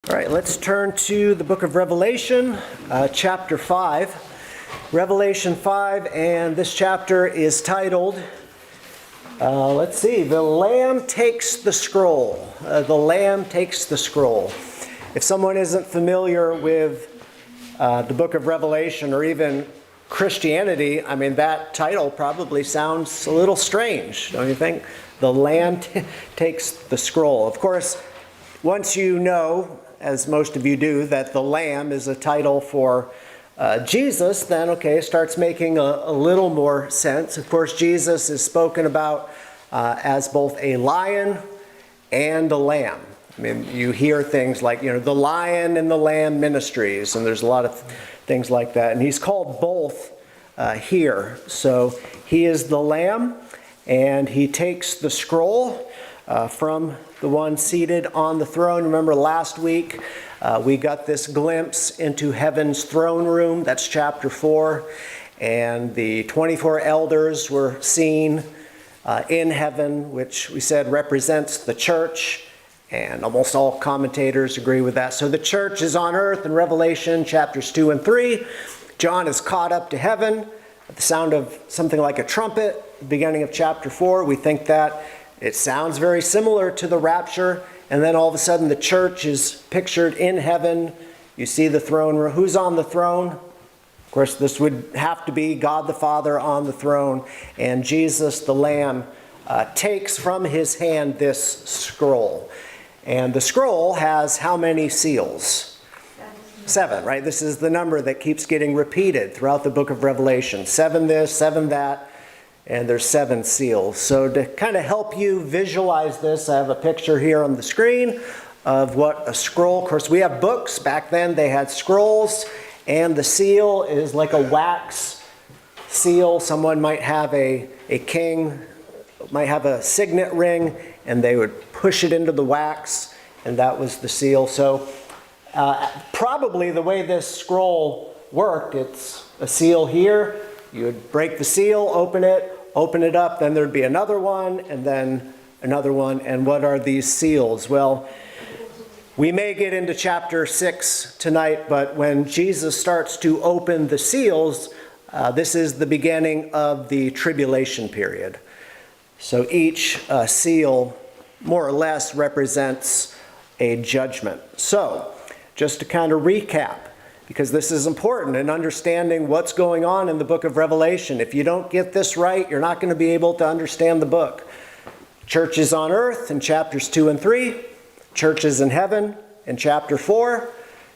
All right, let's turn to the book of Revelation, chapter 5. Revelation 5, and this chapter is titled, The Lamb Takes the Scroll. The Lamb Takes the Scroll. If someone isn't familiar with the book of Revelation or even Christianity, I mean, that title probably sounds a little strange, don't you think? The Lamb takes the scroll. Of course, once you know, as most of you do, that the Lamb is a title for Jesus, then, it starts making a little more sense. Of course, Jesus is spoken about as both a lion and a lamb. I mean, you hear things like, the Lion and the Lamb ministries, and there's a lot of things like that. And he's called both here. So he is the Lamb, and he takes the scroll from the one seated on the throne. Remember last week we got this glimpse into heaven's throne room. That's chapter 4. And the 24 elders were seen in heaven, which we said represents the church. And almost all commentators agree with that. So the church is on earth in Revelation chapters 2 and 3. John is caught up to heaven at the sound of something like a trumpet, beginning of chapter 4. We think that it sounds very similar to the rapture, and then all of a sudden the church is pictured in heaven. You see the throne room. Who's on the throne? Of course, this would have to be God the Father on the throne, and Jesus the Lamb takes from his hand this scroll. And the scroll has how many seals? 7, right? This is the number that keeps getting repeated throughout the book of Revelation. 7 this, 7 that. And there's 7 seals. So to kind of help you visualize this, I have a picture here on the screen of what a scroll. Of course, we have books. Back then they had scrolls, and the seal is like a wax seal. Someone might have a king, might have a signet ring, and they would push it into the wax, and that was the seal. So probably the way this scroll worked, it's a seal here. You would break the seal, open it up, then there'd be another one, and then another one. And what are these seals? Well, we may get into chapter 6 tonight, but when Jesus starts to open the seals, this is the beginning of the tribulation period. So each seal, more or less, represents a judgment. So, just to kind of recap, because this is important in understanding what's going on in the book of Revelation. If you don't get this right, you're not going to be able to understand the book. Church is on earth in chapters 2 and 3. Church is in heaven in chapter 4.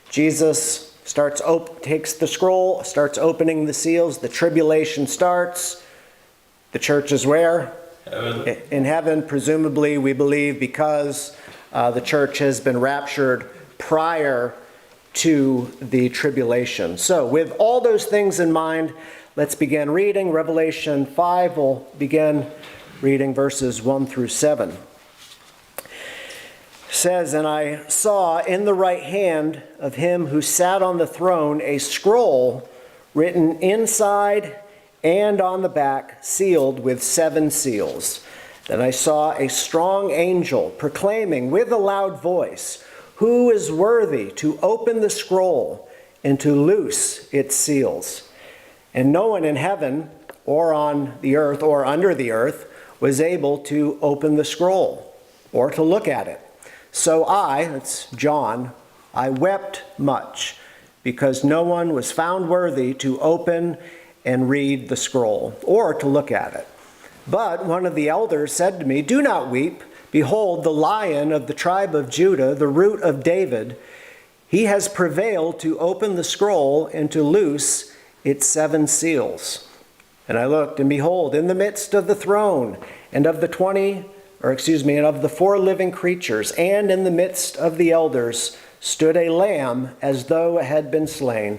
Jesus takes the scroll, starts opening the seals. The tribulation starts. The church is where? Heaven. In heaven, presumably, we believe, because the church has been raptured prior to the tribulation. So with all those things in mind, let's begin reading. Revelation 5, we'll begin reading verses 1 through 7. It says, "And I saw in the right hand of him who sat on the throne a scroll written inside and on the back, sealed with 7 seals. Then I saw a strong angel proclaiming with a loud voice, 'Who is worthy to open the scroll and to loose its seals?' And no one in heaven or on the earth or under the earth was able to open the scroll or to look at it. So that's John, I wept much because no one was found worthy to open and read the scroll or to look at it. But one of the elders said to me, 'Do not weep. Behold, the Lion of the tribe of Judah, the Root of David, he has prevailed to open the scroll and to loose its 7 seals.' And I looked, and behold, in the midst of the throne and of the 4 living creatures, and in the midst of the elders, stood a lamb as though it had been slain,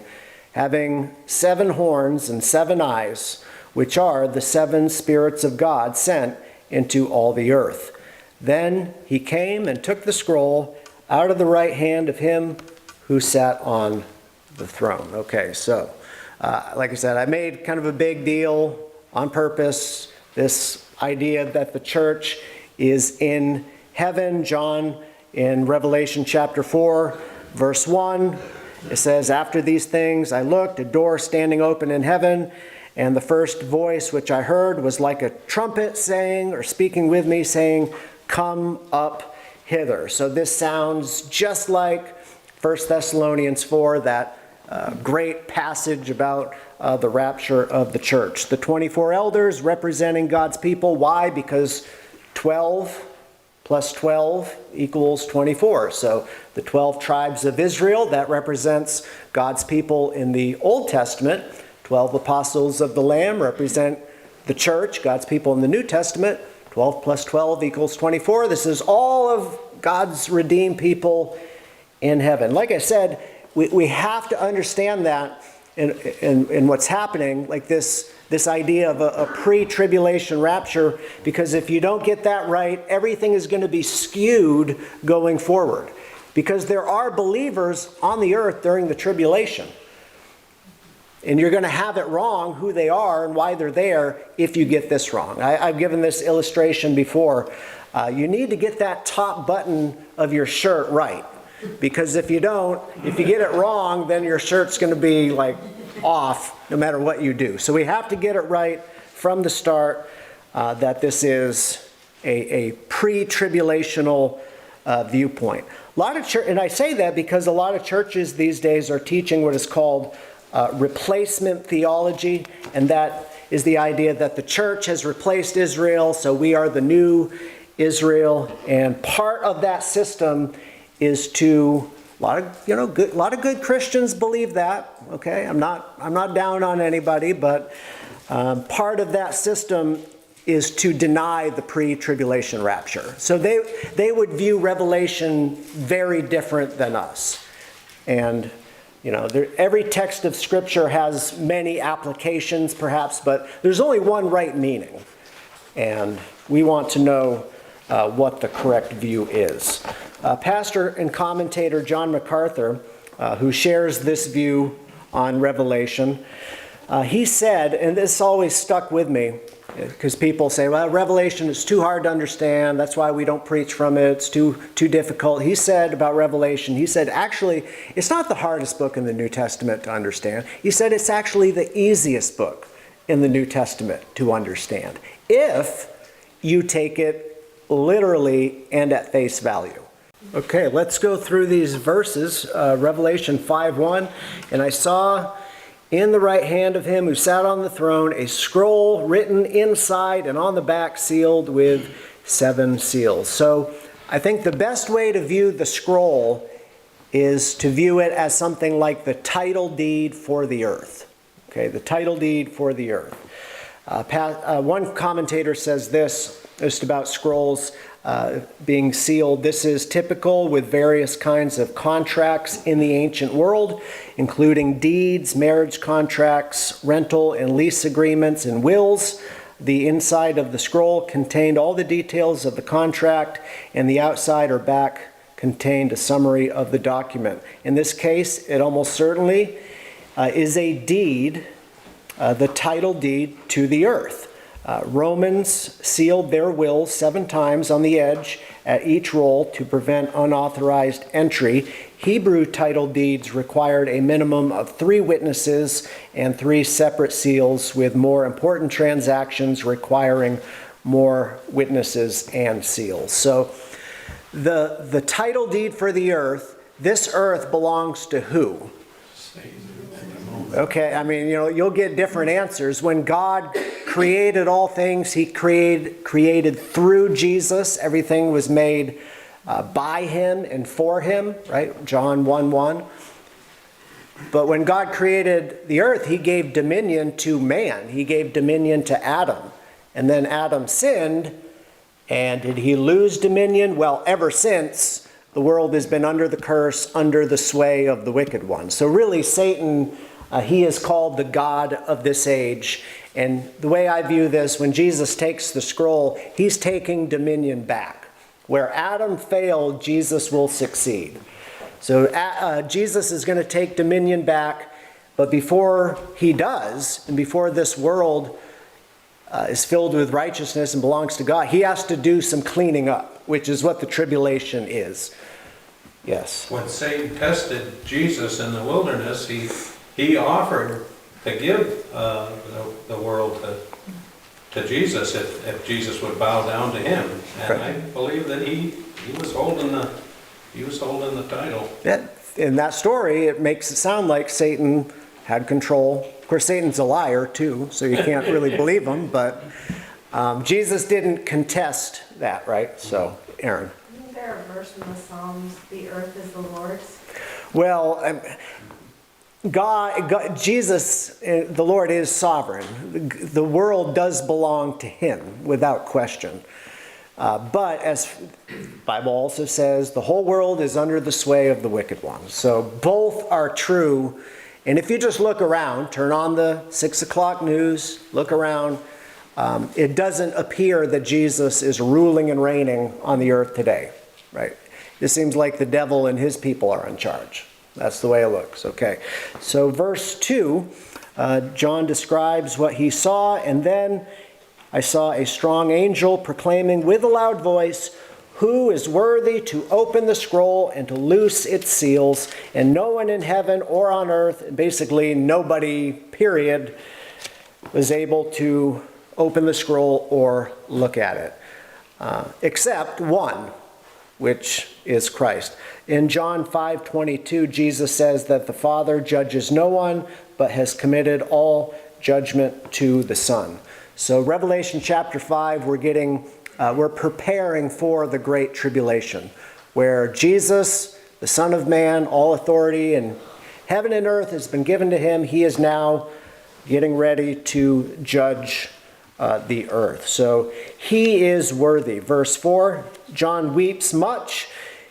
having 7 horns and 7 eyes, which are the 7 spirits of God sent into all the earth. Then he came and took the scroll out of the right hand of him who sat on the throne." Okay, so like I said, I made kind of a big deal on purpose, this idea that the church is in heaven. John, in Revelation chapter 4, Verse 1, it says, "After these things I looked, a door standing open in heaven, and the first voice which I heard was like a trumpet saying, or speaking with me, saying, 'Come up hither.'" So this sounds just like 1 Thessalonians 4, that great passage about the rapture of the church. The 24 elders representing God's people. Why? Because 12 plus 12 equals 24. So the 12 tribes of Israel, that represents God's people in the Old Testament. 12 apostles of the Lamb represent the church, God's people in the New Testament. 12 plus 12 equals 24. This is all of God's redeemed people in heaven. Like I said, we have to understand that in what's happening, like this idea of a pre-tribulation rapture, because if you don't get that right, everything is going to be skewed going forward. Because there are believers on the earth during the tribulation. And you're going to have it wrong who they are and why they're there if you get this wrong. I've given this illustration before. You need to get that top button of your shirt right. Because if you don't, if you get it wrong, then your shirt's going to be like off no matter what you do. So we have to get it right from the start that this is a pre-tribulational viewpoint. A lot of and I say that because a lot of churches these days are teaching what is called replacement theology, and that is the idea that the church has replaced Israel, so we are the new Israel, and part of that system is to a lot of good Christians believe that. Okay, I'm not down on anybody, but part of that system is to deny the pre-tribulation rapture. So they would view Revelation very different than us, and every text of Scripture has many applications, perhaps, but there's only one right meaning, and we want to know what the correct view is. Pastor and commentator John MacArthur, who shares this view on Revelation, he said, and this always stuck with me, because people say, well, Revelation is too hard to understand, that's why we don't preach from it, it's too difficult. He said about Revelation, he said, actually, it's not the hardest book in the New Testament to understand. He said it's actually the easiest book in the New Testament to understand, if you take it literally and at face value. Okay, let's go through these verses. Revelation 5:1, "And I saw in the right hand of him who sat on the throne a scroll written inside and on the back sealed with 7 seals." So I think the best way to view the scroll is to view it as something like the title deed for the earth. Okay, the title deed for the earth. One commentator says this, just about scrolls being sealed: "This is typical with various kinds of contracts in the ancient world, including deeds, marriage contracts, rental and lease agreements, and wills. The inside of the scroll contained all the details of the contract, and the outside or back contained a summary of the document." In this case, it almost certainly is a deed, the title deed to the earth. Romans sealed their wills 7 times on the edge at each roll to prevent unauthorized entry. Hebrew title deeds required a minimum of 3 witnesses and 3 separate seals, with more important transactions requiring more witnesses and seals. So the title deed for the earth, this earth belongs to who? Okay, I mean, you'll get different answers. When God created all things, he created through Jesus. Everything was made by him and for him, right? John 1:1. But when God created the earth, he gave dominion to man. He gave dominion to Adam. And then Adam sinned, and did he lose dominion? Well, ever since, the world has been under the curse, under the sway of the wicked one. So really, Satan, he is called the god of this age. And the way I view this, when Jesus takes the scroll, he's taking dominion back. Where Adam failed, Jesus will succeed. So Jesus is going to take dominion back, but before he does, and before this world is filled with righteousness and belongs to God, he has to do some cleaning up, which is what the tribulation is. Yes. When Satan tested Jesus in the wilderness, he offered to give the world to Jesus if Jesus would bow down to him. And I believe that he was holding the title. Yeah. In that story, it makes it sound like Satan had control. Of course, Satan's a liar too, so you can't really believe him, but Jesus didn't contest that, right? So, Aaron. Isn't there a verse in the Psalms, the earth is the Lord's? Well, God, Jesus, the Lord is sovereign. The world does belong to him, without question. But as the Bible also says, the whole world is under the sway of the wicked one. So both are true. And if you just look around, turn on the 6 o'clock news, look around, it doesn't appear that Jesus is ruling and reigning on the earth today, right? It seems like the devil and his people are in charge. That's the way it looks, okay. So verse 2, John describes what he saw, and then I saw a strong angel proclaiming with a loud voice, "Who is worthy to open the scroll and to loose its seals?" And no one in heaven or on earth, basically nobody, period, was able to open the scroll or look at it, except one, which is Christ. In John 5:22, Jesus says that the Father judges no one, but has committed all judgment to the Son. So Revelation chapter 5, we're preparing for the Great Tribulation, where Jesus, the Son of Man, all authority in heaven and earth has been given to him. He is now getting ready to judge the earth. So he is worthy. Verse 4, John weeps much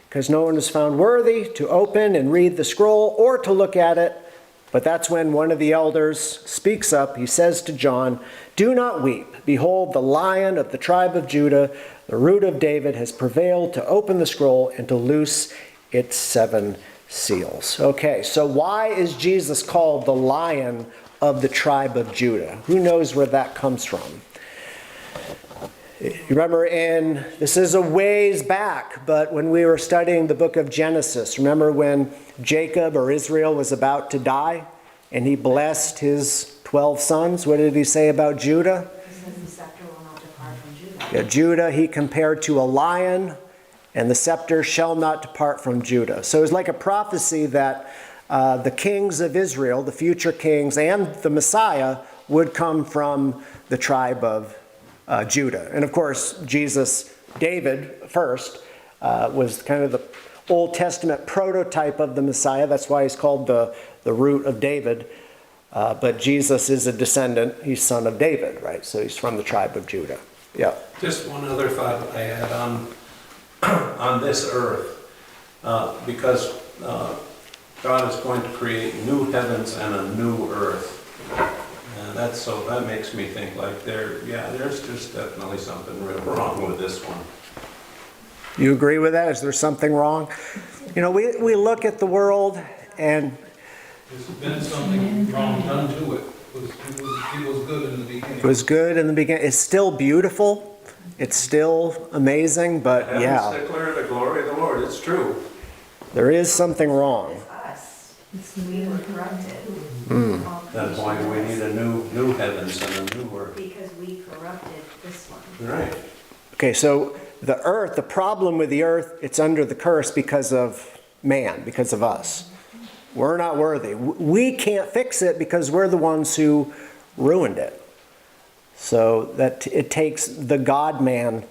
because no one was found worthy to open and read the scroll or to look at it. But that's when one of the elders speaks up. He says to John, "Do not weep. Behold, the Lion of the tribe of Judah, the Root of David, has prevailed to open the scroll and to loose its 7 seals." Okay, so why is Jesus called the Lion of the tribe of Judah? Who knows where that comes from? You remember this is a ways back, but when we were studying the book of Genesis, remember when Jacob or Israel was about to die and he blessed his 12 sons? What did he say about Judah? He says the scepter will not depart from Judah. Yeah, Judah he compared to a lion, and the scepter shall not depart from Judah. So it was like a prophecy that the kings of Israel, the future kings, and the Messiah would come from the tribe of Judah. And of course, David first, was kind of the Old Testament prototype of the Messiah. That's why he's called the Root of David. But Jesus is a descendant. He's son of David, right? So he's from the tribe of Judah. Yeah. Just one other thought I had on this earth, because God is going to create new heavens and a new earth. And that makes me think like there's just definitely something real wrong with this one. You agree with that? Is there something wrong? You know, we look at the world and There's been something wrong done to it. It was good in the beginning. it was good in the beginning. It's still beautiful. It's still amazing, but Heavens yeah, declare the glory of the Lord. It's true. there is something wrong. It's us. We were corrupted. All That's why creation we was, need a new heavens and a new earth. because we corrupted this one. Right. Okay, so the earth, the problem with the earth, it's under the curse because of man, because of us. We're not worthy. We can't fix it because we're the ones who ruined it. So that it takes the God-man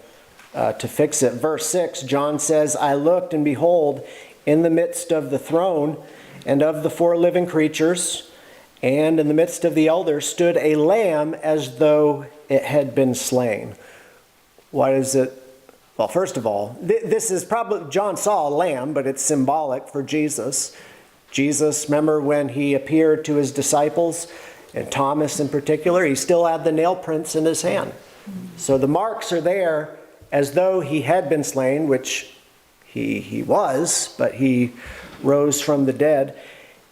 to fix it. Verse 6, John says, "I looked, and behold, in the midst of the throne and of the 4 living creatures, and in the midst of the elders stood a lamb as though it had been slain." Why is it? Well, first of all, this is probably, John saw a lamb, but it's symbolic for Jesus. Jesus, remember when he appeared to his disciples, and Thomas in particular, he still had the nail prints in his hand. So the marks are there as though he had been slain, which he was, but he rose from the dead.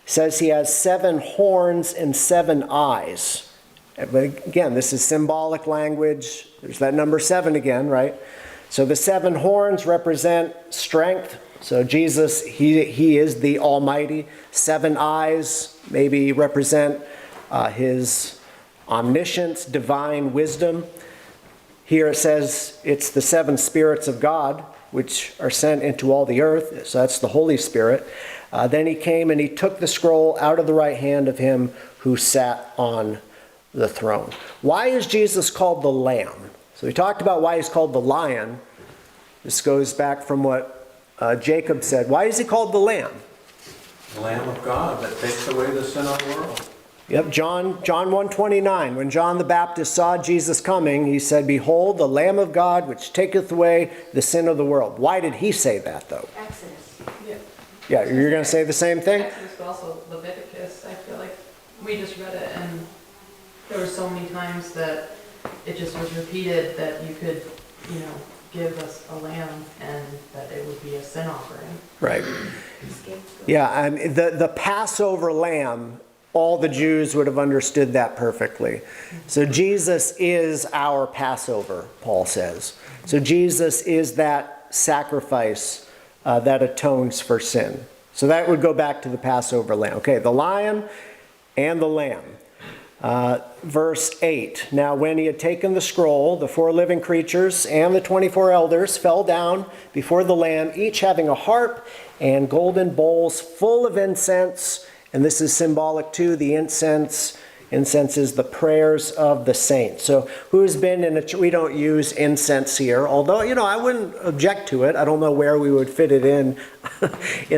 It says he has 7 horns and 7 eyes. But again, this is symbolic language. There's that number 7 again, right? So the 7 horns represent strength, So Jesus, he is the Almighty. 7 eyes maybe represent his omniscience, divine wisdom. Here it says it's the 7 spirits of God, which are sent into all the earth. So that's the Holy Spirit. Then he came and he took the scroll out of the right hand of him who sat on the throne. Why is Jesus called the Lamb? So we talked about why he's called the Lion. This goes back from what Jacob said. Why is he called the Lamb? The Lamb of God that takes away the sin of the world. Yep, John 1:29. When John the Baptist saw Jesus coming, he said, "Behold, the Lamb of God, which taketh away the sin of the world." Why did he say that, though? Exodus. Yeah, you're going to say the same thing? Exodus, but also Leviticus. I feel like we just read it, and there were so many times that it just was repeated that you could, give us a lamb and that it would be a sin offering. Right. Yeah, the Passover lamb, all the Jews would have understood that perfectly. So Jesus is our Passover, Paul says. So Jesus is that sacrifice that atones for sin. So that would go back to the Passover lamb. Okay, the lion and the lamb. Verse 8, now when he had taken the scroll, the 4 living creatures and the 24 elders fell down before the Lamb, each having a harp and golden bowls full of incense. And this is symbolic too, the incense. Incense is the prayers of the saints. So who's been in a we don't use incense here, although, I wouldn't object to it. I don't know where we would fit it in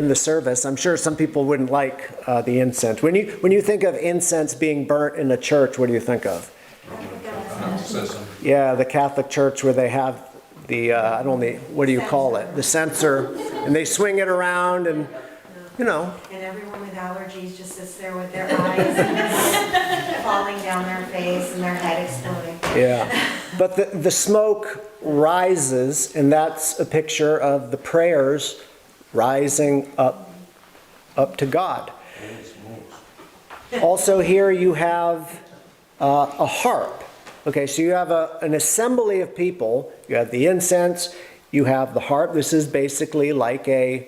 the service. I'm sure some people wouldn't like the incense. When you think of incense being burnt in a church, what do you think of? Cataclysm. Yeah, the Catholic Church where they have the, what do you call it? The censer, and they swing it around and, And everyone with allergies just sits there with their eyes falling down their face and their head exploding. Yeah, but the smoke rises, and that's a picture of the prayers rising up to God. Also here you have a harp. Okay, so you have an assembly of people. You have the incense, you have the harp. This is basically like a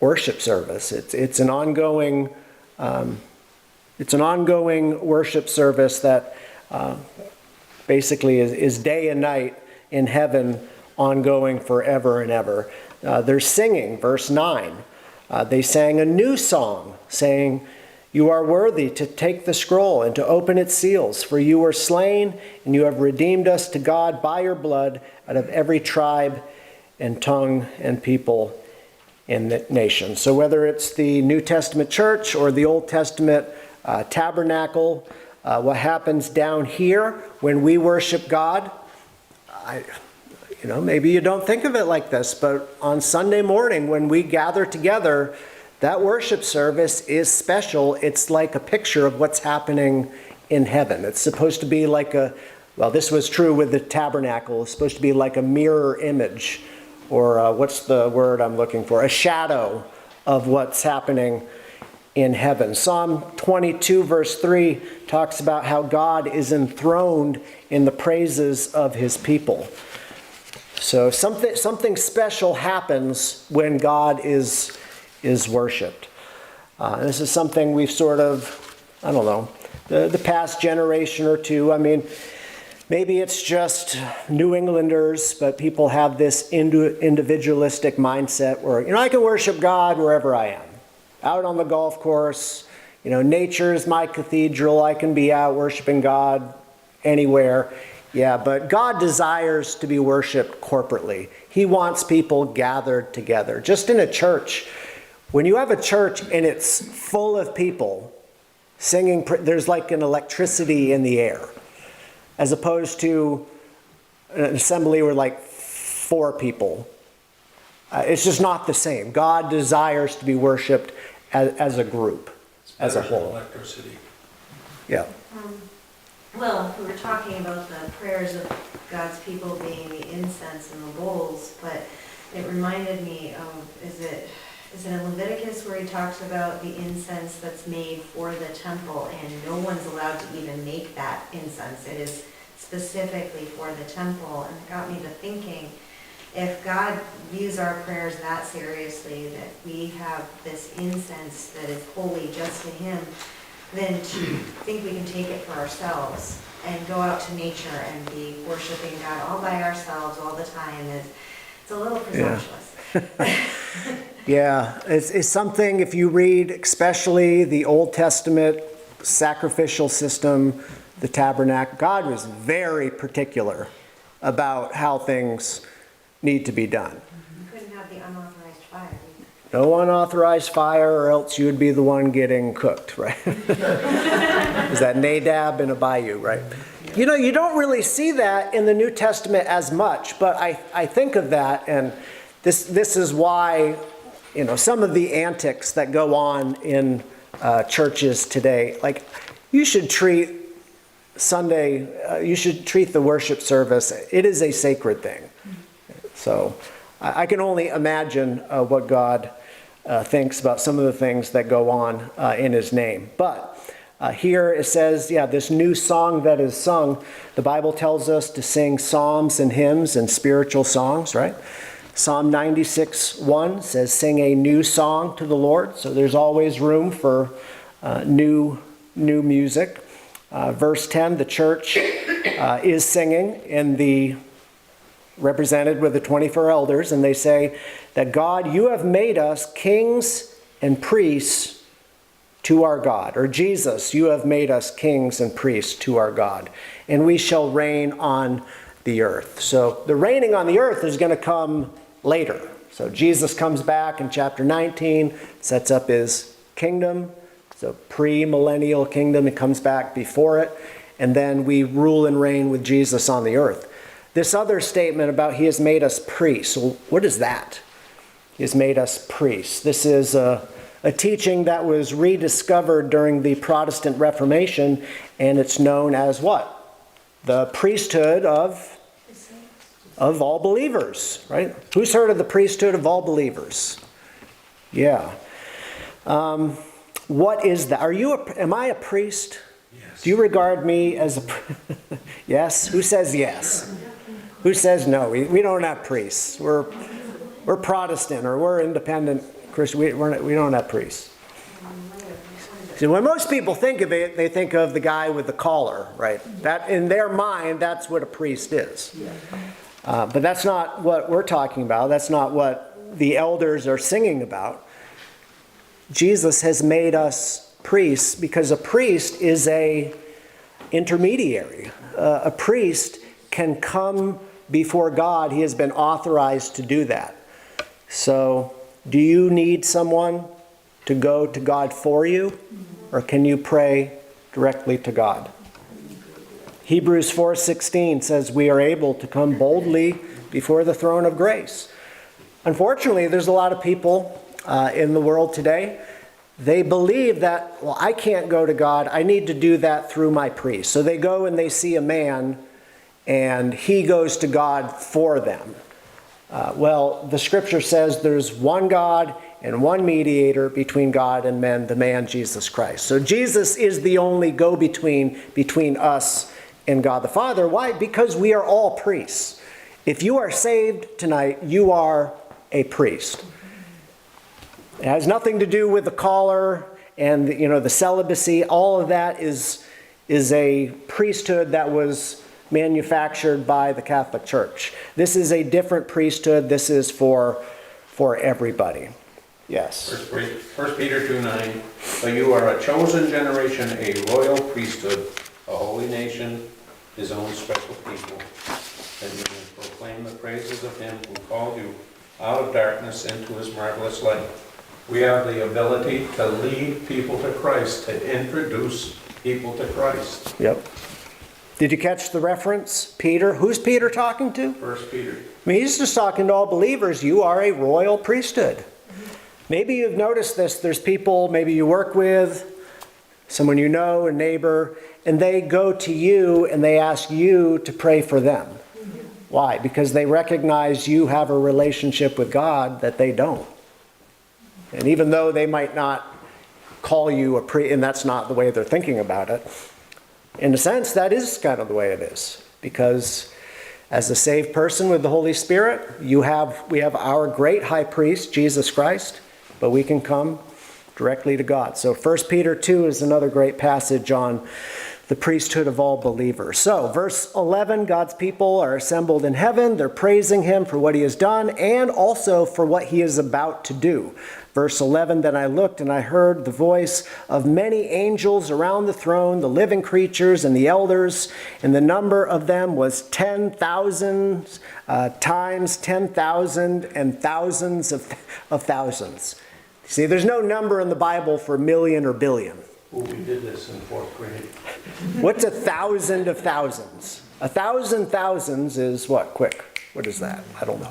worship service. It's an ongoing worship service that basically is day and night in heaven, ongoing forever and ever. They're singing, verse 9. They sang a new song, saying, "You are worthy to take the scroll and to open its seals, for you were slain, and you have redeemed us to God by your blood out of every tribe and tongue and people in the nation." So whether it's the New Testament church or the Old Testament tabernacle, what happens down here when we worship God, maybe you don't think of it like this, but on Sunday morning when we gather together, that worship service is special. It's like a picture of what's happening in heaven. It's supposed to be like this was true with the tabernacle. It's supposed to be like a mirror image, or what's the word I'm looking for? A shadow of what's happening in heaven. Psalm 22 verse 3 talks about how God is enthroned in the praises of his people. So something special happens when God is worshipped. This is something we've sort of, the past generation or two. Maybe it's just New Englanders, but people have this individualistic mindset where, I can worship God wherever I am. Out on the golf course, nature is my cathedral. I can be out worshiping God anywhere. Yeah, but God desires to be worshiped corporately. He wants people gathered together. Just in a church, when you have a church and it's full of people singing, there's like an electricity in the air. As opposed to an assembly where like 4 people. It's just not the same. God desires to be worshipped as a group, as a whole. Electricity. Yeah. Well, we were talking about the prayers of God's people being the incense and the bowls, but it reminded me of, is it in Leviticus where he talks about the incense that's made for the temple, and no one's allowed to even make that incense. It is specifically for the temple, and it got me to thinking, if God views our prayers that seriously, that we have this incense that is holy just to him, then to think we can take it for ourselves and go out to nature and be worshiping God all by ourselves all the time it's a little presumptuous. Yeah, it's something, if you read especially the Old Testament sacrificial system, the tabernacle, God was very particular about how things need to be done. You couldn't have the unauthorized fire. No unauthorized fire, or else you would be the one getting cooked, right? Is that Nadab and Abihu, right? You know, you don't really see that in the New Testament as much, but I think of that, and this is why, you know, some of the antics that go on in churches today, like you should treat Sunday, you should treat the worship service, it is a sacred thing. So I can only imagine what God thinks about some of the things that go on in his name. But here it says, yeah, this new song that is sung, the Bible tells us to sing psalms and hymns and spiritual songs, right? Psalm 96:1 says, sing a new song to the Lord. So there's always room for new music. Verse 10, the church is singing in the represented with the 24 elders, and they say that God, you have made us kings and priests to our God. Or Jesus, you have made us kings and priests to our God, and we shall reign on the earth. So the reigning on the earth is going to come later. So Jesus comes back in chapter 19, sets up his kingdom. So pre-millennial kingdom, it comes back before it, and then we rule and reign with Jesus on the earth. This other statement about he has made us priests, well, what is that? He has made us priests. This is a teaching that was rediscovered during the Protestant Reformation, and it's known as what? The priesthood of all believers, right? Who's heard of the priesthood of all believers? Yeah. What is that? Am I a priest? Yes. Do you regard me as a yes? Who says yes? Who says no? We don't have priests. We're Protestant, or we're independent Christian. We don't have priests. So when most people think of it, they think of the guy with the collar, right? That in their mind, that's what a priest is. But that's not what we're talking about. That's not what the elders are singing about. Jesus has made us priests because a priest is a intermediary. A priest can come before God. He has been authorized to do that. So, do you need someone to go to God for you, or can you pray directly to God? Hebrews 4:16 says we are able to come boldly before the throne of grace. Unfortunately, there's a lot of people in the world today. They believe that, well, I can't go to God. I need to do that through my priest. So they go and they see a man, and he goes to God for them. Well, the scripture says there's one God and one mediator between God and men, the man Jesus Christ. So Jesus is the only go-between between us and God the Father. Why? Because we are all priests. If you are saved tonight, you are a priest. It has nothing to do with the collar and the celibacy. All of that is a priesthood that was manufactured by the Catholic Church. This is a different priesthood. This is for everybody. Yes. 1 Peter 2:9. But you are a chosen generation, a royal priesthood, a holy nation, his own special people, that you may proclaim the praises of him who called you out of darkness into his marvelous light. We have the ability to lead people to Christ, to introduce people to Christ. Yep. Did you catch the reference? Peter. Who's Peter talking to? 1 Peter. I mean, he's just talking to all believers. You are a royal priesthood. Maybe you've noticed this. There's people maybe you work with, someone you know, a neighbor, and they go to you and they ask you to pray for them. Why? Because they recognize you have a relationship with God that they don't. And even though they might not call you a priest, and that's not the way they're thinking about it, in a sense, that is kind of the way it is. Because As a saved person with the Holy Spirit, we have our great high priest, Jesus Christ, but we can come directly to God. So 1 Peter 2 is another great passage on the priesthood of all believers. So verse 11, God's people are assembled in heaven. They're praising him for what he has done and also for what he is about to do. Verse 11, then I looked and I heard the voice of many angels around the throne, the living creatures and the elders, and the number of them was 10,000 times 10,000 and thousands of thousands. See, there's no number in the Bible for million or billion. Well, we did this in 4th grade. What's 1,000 of thousands? 1,000 thousands is what? Quick. What is that? I don't know.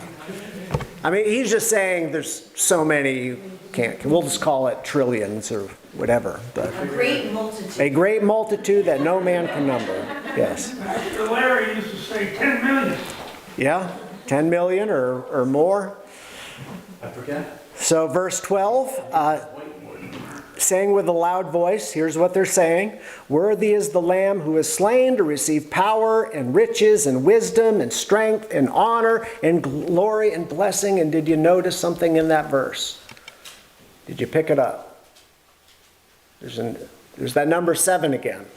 I mean, he's just saying there's so many you can't. We'll just call it trillions or whatever. But A great multitude. a great multitude that no man can number. Yes. Pastor Larry used to say 10 million. Yeah? 10 million or more. I forget. So verse 12, saying with a loud voice, here's what they're saying. Worthy is the Lamb who is slain to receive power and riches and wisdom and strength and honor and glory and blessing. And did you notice something in that verse? Did you pick it up? There's that number 7 again.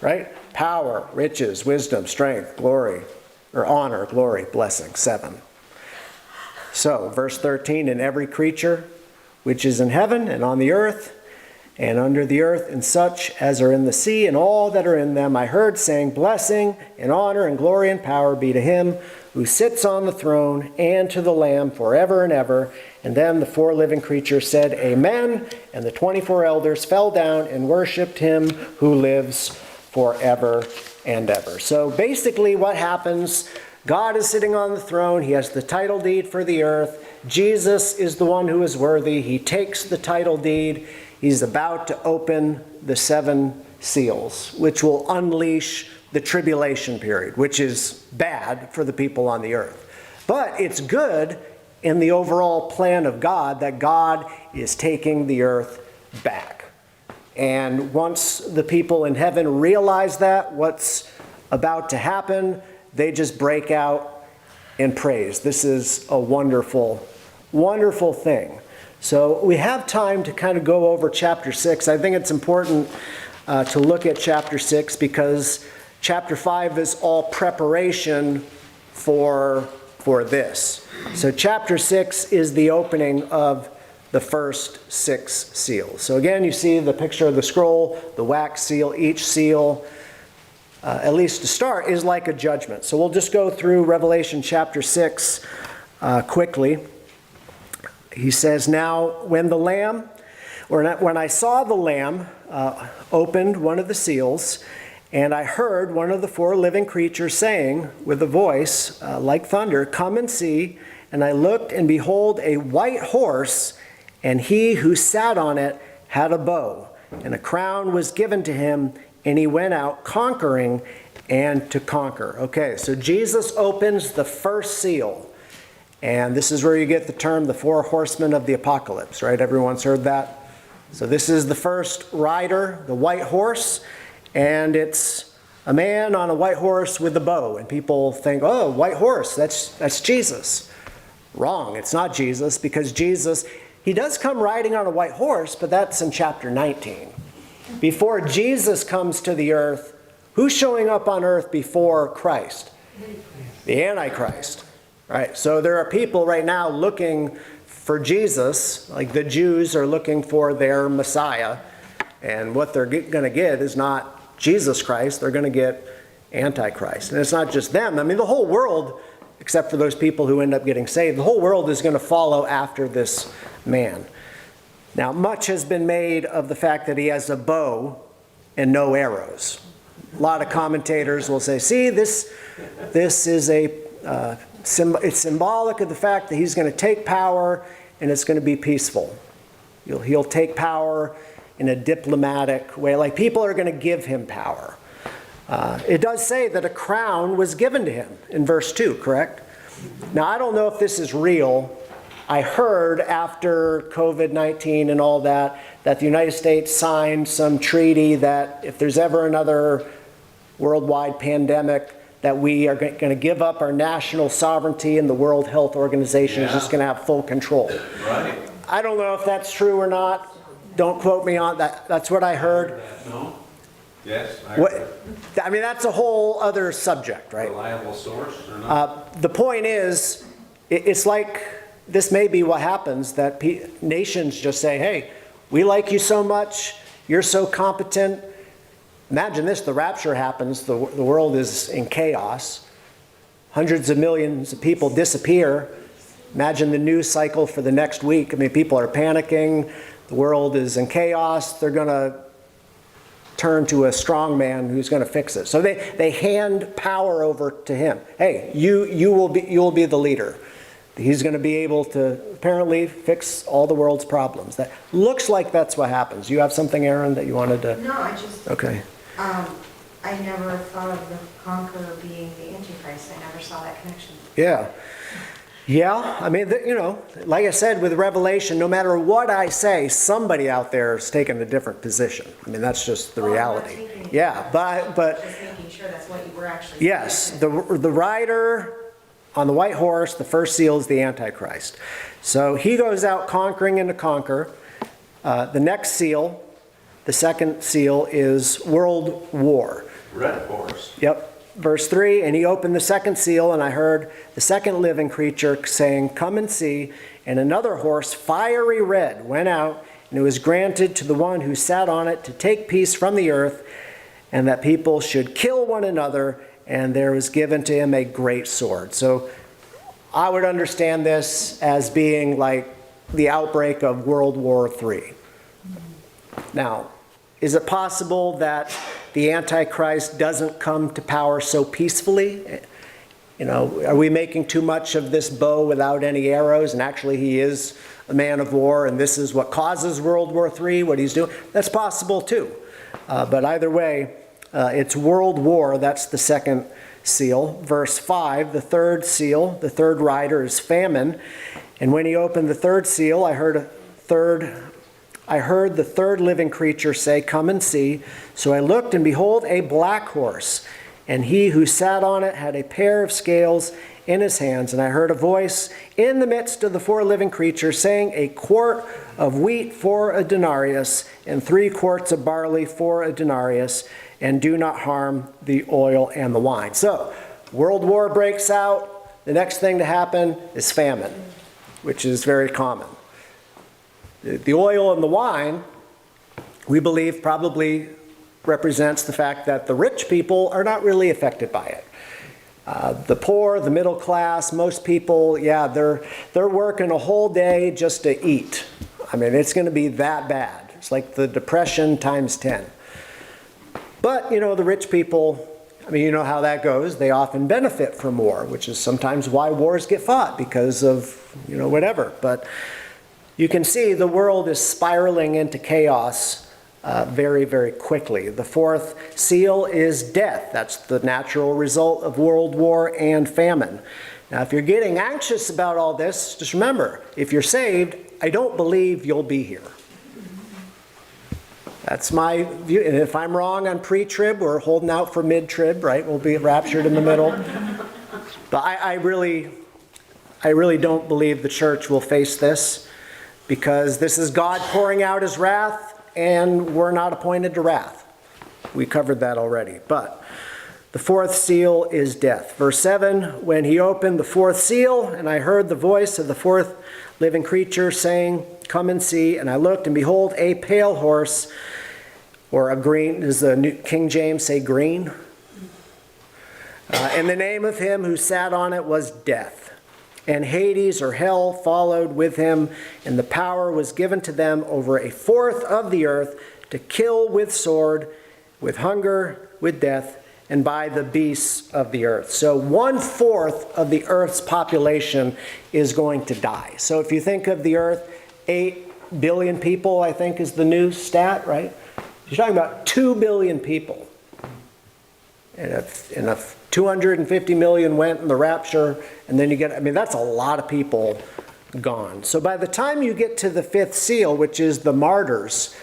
Right? Power, riches, wisdom, strength, glory, or honor, glory, blessing, 7. So, verse 13, and every creature which is in heaven and on the earth and under the earth and such as are in the sea and all that are in them, I heard saying, blessing and honor and glory and power be to him who sits on the throne and to the Lamb forever and ever. And then the 4 living creatures said, Amen. And the 24 elders fell down and worshipped him who lives forever and ever. So basically what happens, God is sitting on the throne. He has the title deed for the earth. Jesus is the one who is worthy. He takes the title deed. He's about to open the 7 seals, which will unleash the tribulation period, which is bad for the people on the earth. But it's good in the overall plan of God that God is taking the earth back. And once the people in heaven realize that, what's about to happen, they just break out in praise. This is a wonderful, wonderful thing. So we have time to kind of go over chapter 6. I think it's important to look at chapter 6 because chapter 5 is all preparation for this. So chapter 6 is the opening of the first 6 seals. So again, you see the picture of the scroll, the wax seal. Each seal, at least to start, is like a judgment. So we'll just go through Revelation chapter 6 quickly. He says, now when I saw the Lamb opened one of the seals, and I heard one of the 4 living creatures saying with a voice like thunder, come and see. And I looked, and behold, a white horse, and he who sat on it had a bow, and a crown was given to him, and he went out conquering and to conquer. Okay, so Jesus opens the first seal. And this is where you get the term, the 4 horsemen of the apocalypse, right? Everyone's heard that? So this is the first rider, the white horse. And it's a man on a white horse with a bow. And people think, oh, white horse, that's Jesus. Wrong, it's not Jesus, because Jesus, he does come riding on a white horse, but that's in chapter 19. Before Jesus comes to the earth, who's showing up on earth before Christ? The Antichrist. Right? So there are people right now looking for Jesus, like the Jews are looking for their Messiah. And what they're going to get is not Jesus Christ, they're going to get Antichrist. And it's not just them. I mean, the whole world, except for those people who end up getting saved, the whole world is going to follow after this man. Now, much has been made of the fact that he has a bow and no arrows. A lot of commentators will say, see, this is it's symbolic of the fact that he's going to take power and it's going to be peaceful. He'll take power in a diplomatic way, like people are going to give him power. It does say that a crown was given to him in verse 2, correct? Now, I don't know if this is real. I heard after COVID-19 and all that the United States signed some treaty that if there's ever another worldwide pandemic, that we are going to give up our national sovereignty and the World Health Organization is just going to have full control. Right? I don't know if that's true or not. Don't quote me on that. That's what I heard. No? Yes? I mean, that's a whole other subject, right? Reliable source or not? The point is, it's like this may be what happens, that nations just say, hey, we like you so much, you're so competent. Imagine this, the rapture happens, the world is in chaos. Hundreds of millions of people disappear. Imagine the news cycle for the next week. I mean, people are panicking, the world is in chaos, they're going to turn to a strong man who's going to fix it. So they hand power over to him. Hey, you will be the leader. He's going to be able to apparently fix all the world's problems. That looks like that's what happens. You have something, Aaron, that you wanted to? No, I just, Okay. I never thought of the conqueror being the Antichrist. I never saw that connection. Yeah. Yeah, I mean, you know, like I said, with Revelation, no matter what I say, somebody out there is taking a different position. I mean, that's just the Oh, I'm not reality. thinking- Yeah, but Just making sure that's what you were actually saying. yes, the rider on the white horse, the first seal is the Antichrist. So he goes out conquering and to conquer. The next seal, the second seal, is world war. Red horse. Yep. Verse 3, and he opened the second seal, and I heard the second living creature saying, come and see. And another horse, fiery red, went out, and it was granted to the one who sat on it to take peace from the earth, and that people should kill one another, and there was given to him a great sword. So I would understand this as being like the outbreak of World War III. Now, is it possible that the Antichrist doesn't come to power so peacefully? You know, are we making too much of this bow without any arrows? And actually he is a man of war, and this is what causes World War III, what he's doing. That's possible too. But either way, it's world war. That's the second seal. Verse 5, the third seal, the third rider is famine. And when he opened the third seal, I heard the third living creature say, come and see. So I looked, and behold, a black horse. And he who sat on it had a pair of scales in his hands. And I heard a voice in the midst of the four living creatures saying, a quart of wheat for a denarius, and 3 quarts of barley for a denarius, and do not harm the oil and the wine. So, world war breaks out. The next thing to happen is famine, which is very common. The oil and the wine, we believe, probably represents the fact that the rich people are not really affected by it. The poor, the middle class, most people, yeah, they're working a whole day just to eat. I mean, it's going to be that bad. It's like the Depression times 10. But, you know, the rich people, I mean, you know how that goes. They often benefit from war, which is sometimes why wars get fought, because of, you know, whatever. But you can see the world is spiraling into chaos very, very quickly. The fourth seal is death. That's the natural result of world war and famine. Now, if you're getting anxious about all this, just remember, if you're saved, I don't believe you'll be here. That's my view. And if I'm wrong on pre-trib, we're holding out for mid-trib, right? We'll be raptured in the middle. But I really don't believe the church will face this, because this is God pouring out his wrath, and we're not appointed to wrath. We covered that already. But the fourth seal is death. Verse 7, when he opened the fourth seal, and I heard the voice of the fourth living creature saying, come and see. And I looked, and behold, a pale horse, or a green, does the New King James say green? And the name of him who sat on it was Death. And Hades, or hell, followed with him, and the power was given to them over a fourth of the earth to kill with sword, with hunger, with death, and by the beasts of the earth. So 1/4 of the earth's population is going to die. So if you think of the earth, 8 billion people, I think, is the new stat, right? You're talking about 2 billion people. And if 250 million went in the rapture, and then you get, I mean, that's a lot of people gone. So by the time you get to the fifth seal, which is the martyrs,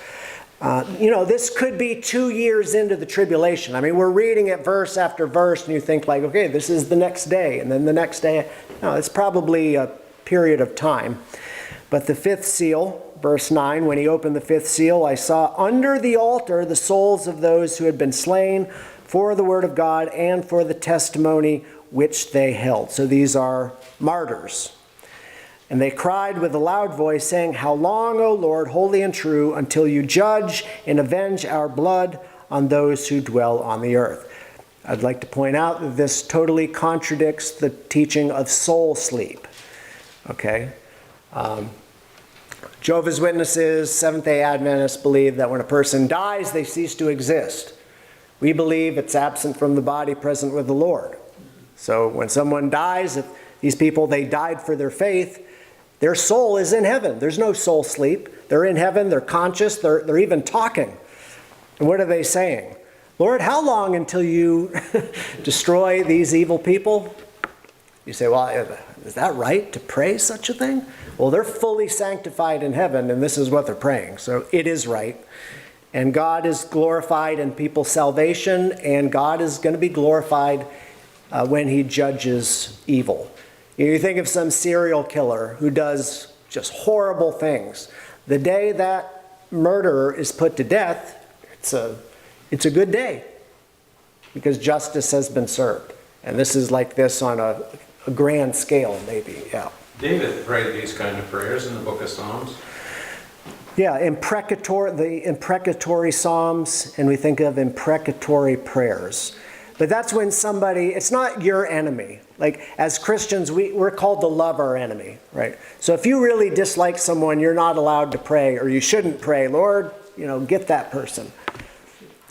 This could be 2 years into the tribulation. I mean, we're reading it verse after verse, and you think like, okay, this is the next day, and then the next day. No, it's probably a period of time. But the fifth seal, verse 9, when he opened the fifth seal, I saw under the altar the souls of those who had been slain for the word of God and for the testimony which they held. So these are martyrs. And they cried with a loud voice, saying, How long, O Lord, holy and true, until you judge and avenge our blood on those who dwell on the earth? I'd like to point out that this totally contradicts the teaching of soul sleep. Okay? Jehovah's Witnesses, Seventh-day Adventists believe that when a person dies, they cease to exist. We believe it's absent from the body, present with the Lord. So when someone dies, if these people, they died for their faith, their soul is in heaven. There's no soul sleep. They're in heaven. They're conscious. They're even talking. And what are they saying? Lord, how long until you destroy these evil people? You say, well, is that right to pray such a thing? Well, they're fully sanctified in heaven, and this is what they're praying. So it is right. And God is glorified in people's salvation, and God is going to be glorified when he judges evil. You think of some serial killer who does just horrible things. The day that murderer is put to death, it's a good day because justice has been served. And this is like this on a grand scale, maybe, yeah. David prayed these kind of prayers in the book of Psalms. Yeah, the imprecatory Psalms, and we think of imprecatory prayers. But that's when somebody, it's not your enemy. Like, as Christians, we're called to love our enemy, right? So if you really dislike someone, you're not allowed to pray, or you shouldn't pray, Lord, get that person.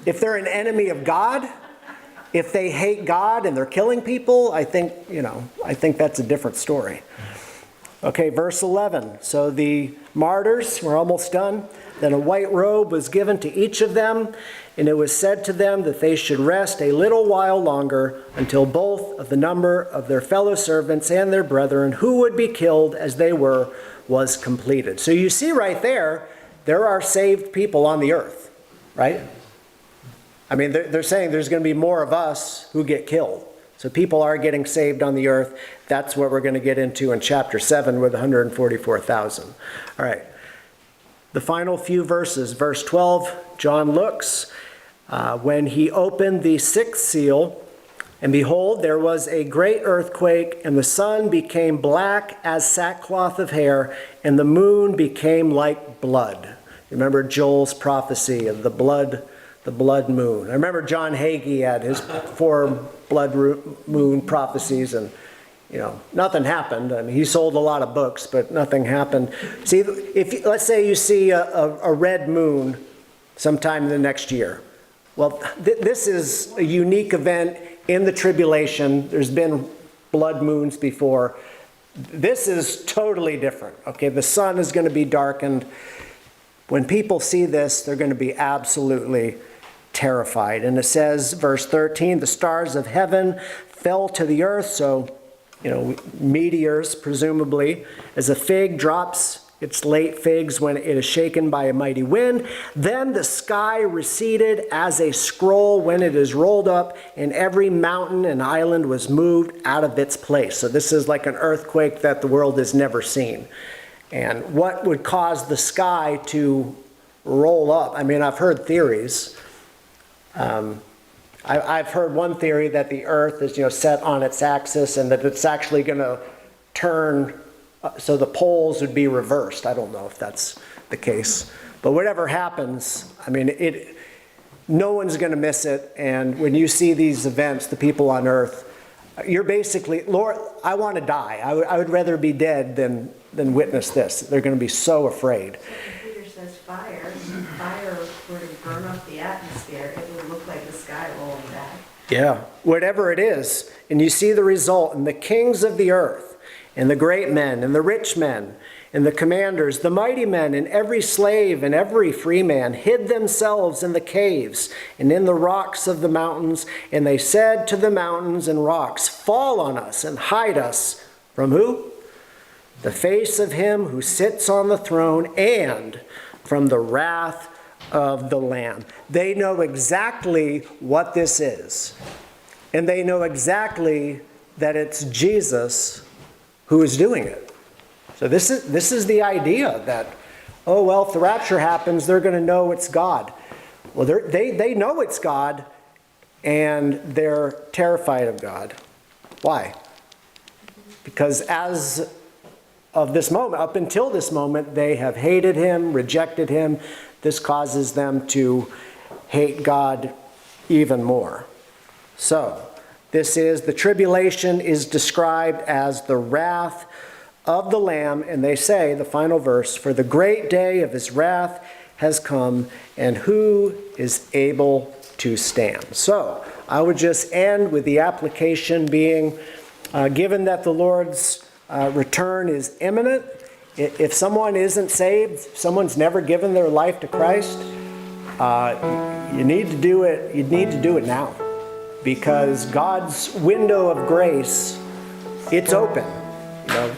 If they're an enemy of God, if they hate God and they're killing people, I think that's a different story. Okay, verse 11. So the martyrs, we're almost done. Then a white robe was given to each of them, and it was said to them that they should rest a little while longer until both of the number of their fellow servants and their brethren who would be killed as they were was completed. So you see right there are saved people on the earth, right? I mean, they're saying there's going to be more of us who get killed. So people are getting saved on the earth. That's what we're going to get into in chapter 7 with 144,000. All right. The final few verses, verse 12, John looks, when he opened the sixth seal, and behold, there was a great earthquake, and the sun became black as sackcloth of hair, and the moon became like blood. Remember Joel's prophecy of the blood moon. I remember John Hagee had his 4 blood moon prophecies, and nothing happened. I mean, he sold a lot of books, but nothing happened. See, let's say you see a red moon sometime in the next year. Well, this is a unique event in the tribulation. There's been blood moons before. This is totally different. Okay, the sun is going to be darkened. When people see this, they're going to be absolutely terrified. And it says, verse 13, the stars of heaven fell to the earth. So, meteors, presumably, as a fig drops its late figs when it is shaken by a mighty wind. Then the sky receded as a scroll when it is rolled up, and every mountain and island was moved out of its place. So this is like an earthquake that the world has never seen. And what would cause the sky to roll up? I mean, I've heard theories. I've heard one theory that the earth is, set on its axis and that it's actually going to turn so the poles would be reversed. I don't know if that's the case. But whatever happens, I mean, no one's going to miss it. And when you see these events, the people on earth, you're basically, Lord, I want to die. I would rather be dead than witness this. They're going to be so afraid. Peter says fire. If fire were to burn up the atmosphere, it would look like the sky rolling back. Yeah, whatever it is. And you see the result. And the kings of the earth, and the great men, and the rich men, and the commanders, the mighty men, and every slave and every free man hid themselves in the caves and in the rocks of the mountains. And they said to the mountains and rocks, fall on us and hide us from who? The face of him who sits on the throne, and from the wrath of the Lamb. They know exactly what this is. And they know exactly that it's Jesus who is doing it. So this is the idea that, oh, well, if the rapture happens, they're going to know it's God. Well, they know it's God, and they're terrified of God. Why? Because as of this moment, up until this moment, they have hated him, rejected him. This causes them to hate God even more. So, the tribulation is described as the wrath of the Lamb, and they say, the final verse, for the great day of his wrath has come, and who is able to stand? So, I would just end with the application being, given that the Lord's return is imminent, if someone isn't saved, someone's never given their life to Christ, you need to do it. You need to do it now, because God's window of grace, it's open.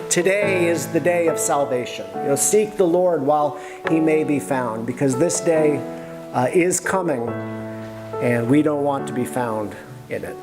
Today is the day of salvation. Seek the Lord while he may be found, because this day is coming, and we don't want to be found in it.